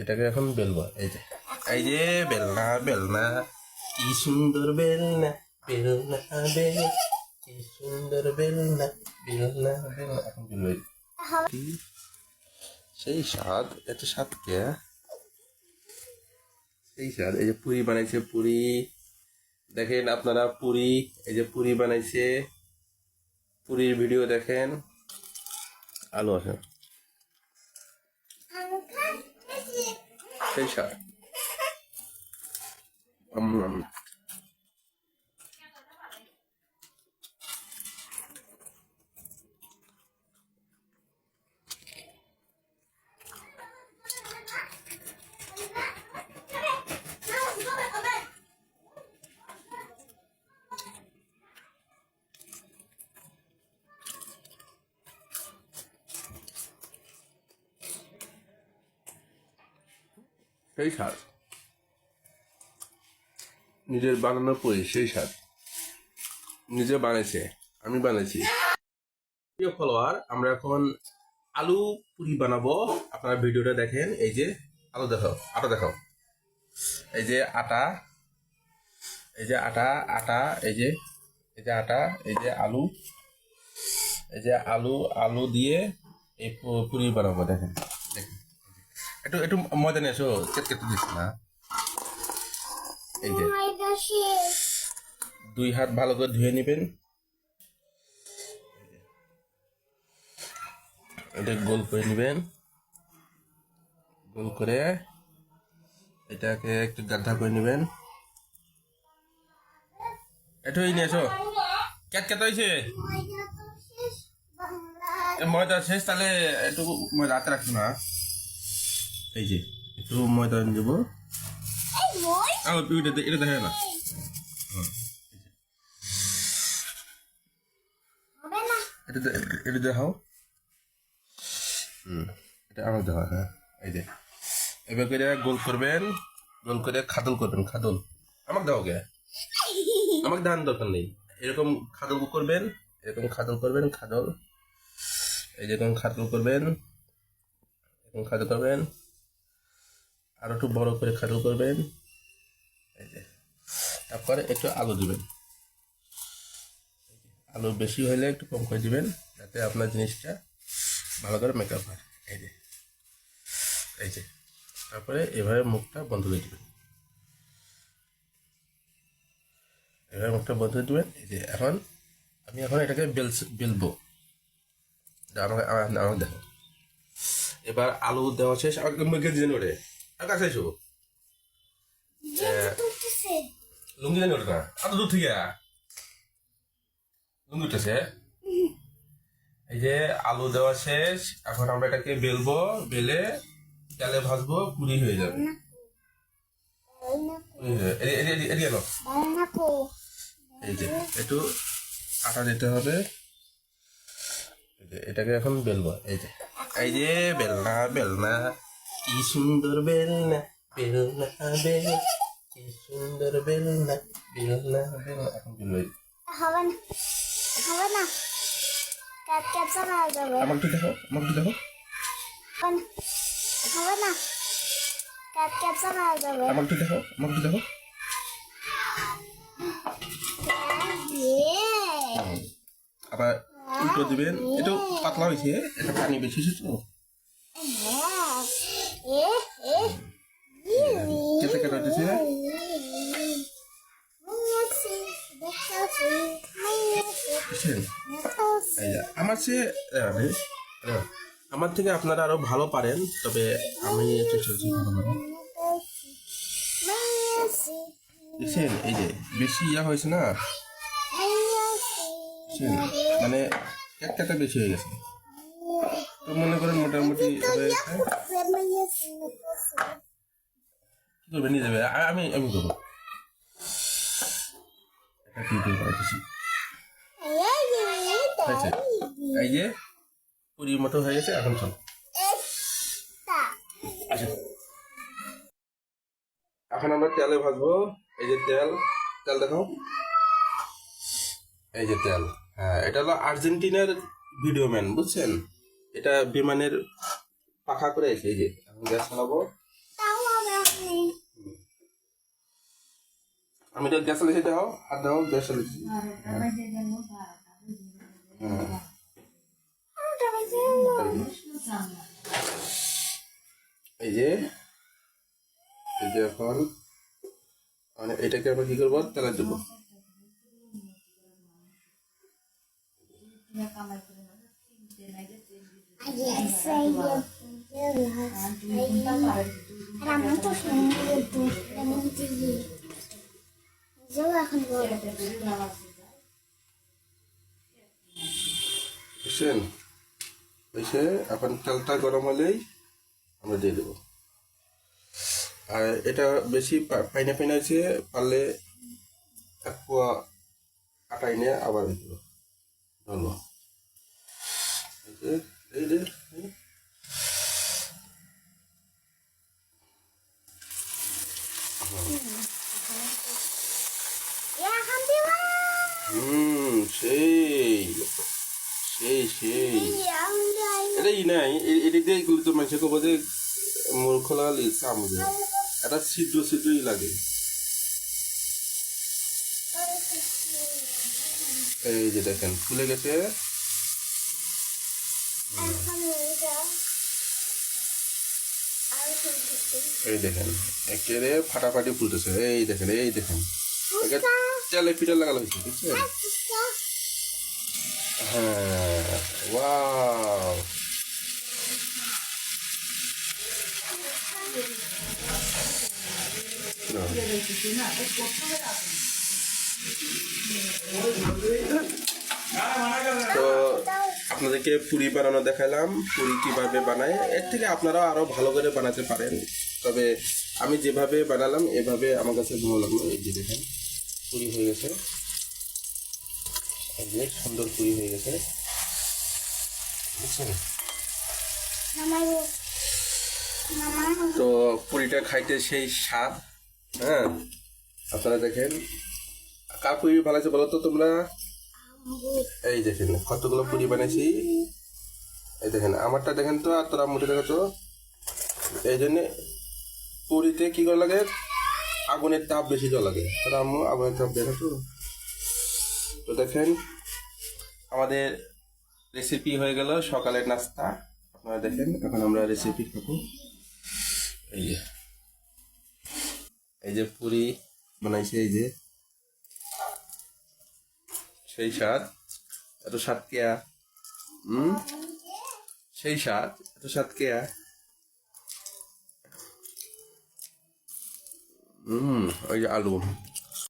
এটাকে এখন বেলবো। এই যে বেলনা বেলনা, কি সুন্দর বেলনা, বেলনা বেল, কি সুন্দর বেলনা, বেলনা বেলনা। এখন বেলবো। কি সেই স্বাদ, এত স্বাদ কে, সেই স্বাদ। এই যে পুরি বানাইছে, পুরি দেখেন আপনারা, পুরি, এই যে পুরি বানাইছে, পুরির ভিডিও দেখেন। আলু আছে, সেই স্বাদ। সেই স্বাদ, নিজের বানানো পুরি, সেই স্বাদ। নিজে বানাইছে, আমি বানাইছি। প্রিয় ফলোয়ার, আমরা এখন আলু পুরি বানাবো। আপনারা ভিডিওটা দেখেন। এই যে আলু দেখাও, আটা দেখাও। এই যে আটা, এই যে আটা, আটা, এই যে আটা, এই যে আলু, এই যে আলু, আলু দিয়ে এই পুরি বানাবো। দেখেন দেখেন, একটু একটু ময়দা নিয়ে এসো, কেটে দিস না। এই যে 2 হাত ভালো করে ধুয়ে নেবেন। এটা গোল করে নেবেন, গোল করে এটাকে একটু গাঢ় করে নেবেন। একটু নিয়ে এসো, কেট হয়েছে, ময়দা শেষ, তাহলে একটু ময়দা হাতে রাখবো না। এই যে একটু ময়দা দেবো, এটা দেখে না, এটা দেখাও। এটা আমার দেওয়া। হ্যাঁ, এই যে এবার করে গোল করবেন, গোল করে খাদল করবেন, খাদল। আমাকে দাও গে, আমাকে দান দরকার নেই। এরকম খাদল করবেন, এরকম খাদল করবেন, খাদল। এই যেরকম খাদল করবেন, এরকম খাদল করবেন, আর একটু বড় করে খাদল করবেন। এই যে তারপরে একটু আলু দিবেন। আলু বেশি হলে একটু কম করে দিবেন, যাতে আপনার জিনিসটা ভালো করে মেকআপ হয়। এই যে এই যে তারপরে এভাবে মুখটা বন্ধ করে দেবেন, এভাবে মুখটা বন্ধ করে দেবেন। এই যে এখন আমি এটাকে বেলবো। আমাকে আমাকে দেখো। এবার আলু দেওয়া শেষ, মুখে দিয়ে ওরে আর কাছে এসো। লুঙ্গি জানি ওটা না, এত দূর থেকে লুঙ্গি উঠেছে। এই যে আলু দেওয়া শেষ, এখন আমরা এটাকে বেলবো, বেলে তেলে ভাজবো, পুরি হয়ে যাবে। এই যে একটু আটা দিতে হবে। এটাকে এখন বেলবো। এই যে বেলনা বেলনা, কি সুন্দর বেলনা, বেলনা বেল, কি সুন্দর বেলনা, বেলনা বেলনা। এখন বেলবো। হবে না, ক্যাপচাপ হয়ে যাবে। আমাকে দেখো, আমাকে দেখো। হবে না, ক্যাপচাপ হয়ে যাবে। আমাকে দেখো, আমাকে দেখো। আবার উল্টো দিবেন। একটু পাতলা হয়েছে, এটা পানি বেশি তো, কেটে কেটে হইতেছে। আমার থেকে আপনারা আরো ভালো পারেন, তবে আমি চেষ্টা করছি ভালো পারেন। দেখছেন, এই যে বেশি হয়েছে না, মানে একটা বেশি হয়ে গেছে। তো মনে করেন মোটামুটি হয়ে গেছে। কি করবে, নিয়ে যাবে। আমি আমি করবো, এই যে পুরীর মতো হয়ে গেছে। এখন চল, আচ্ছা এখন আমরা তেলে ভাজবো। এই যে তেল, তেল দেখো, এই যে তেল। হ্যাঁ, এটা হলো আর্জেন্টিনার ভিডিও ম্যান, বুঝছেন? এটা বিমানের পাখা করে এসে। এই যে এখন গ্যাস চালাবো। আমি তো গ্যাস লেগে দাও হাত দাও গ্যাস লেগে এই যে এখন মানে এটাকে আমরা কি করবো তেলে দেবো বুঝছেন বুঝছে এখন তেলটা গরম হলেই আমরা দিয়ে দেবো আর এটা বেশি পাইনা পাইনা হয়েছে পারলে এক পোয়া আটা এনে আবার দিব ঢালবো এই যে সেই সেই সেই এটাই নাই এটা দিয়ে এগুলো তো মানুষের কব যে মূর্খ লাগালি চামড়ে এটা ছিদ্র ছিদ্রই লাগে এই যে দেখেন ফুলে গেছে এই দেখেন একেবারে ফাটাফাটি ফুলতেছে এই দেখেন তেলে পিঠা লাগানো হয়েছে বুঝছেন হ্যাঁ ওয়াও তো আপনাদেরকে পুরি বানানো দেখালাম পুরি কিভাবে বানায় এর থেকে আপনারা আরো ভালো করে বানাতে পারেন তবে আমি যেভাবে বানালাম এভাবে আমার কাছে ভালো লাগলো এই যে দেখেন পুরি হয়ে গেছে এই যে সুন্দর পুরি হয়ে গেছে বুঝছেন তো পুরিটা খাইতে সেই স্বাদ হ্যাঁ আপনারা দেখেন কার পুরি ভালো আছে বলো তো তোমরা এই দেখেন কতগুলো পুরি বানাইছি এই দেখেন আমারটা দেখেন তো আর তোরা মুঠে দেখো তো এই জন্য পুরিতে কি করে লাগে আগুনের তাপ বেশি জল লাগে তোরা আম্মু আগুনের তাপ দেখো তো দেখেন আমাদের রেসিপি হয়ে গেল সকালের নাস্তা আপনারা দেখেন এখন আমরা রেসিপি খাবো এই যে পুরি বানাইছে এই যে সেই স্বাদ এত স্বাদ কেয়া সেই স্বাদ এত স্বাদ কেয়া ওই যে আলু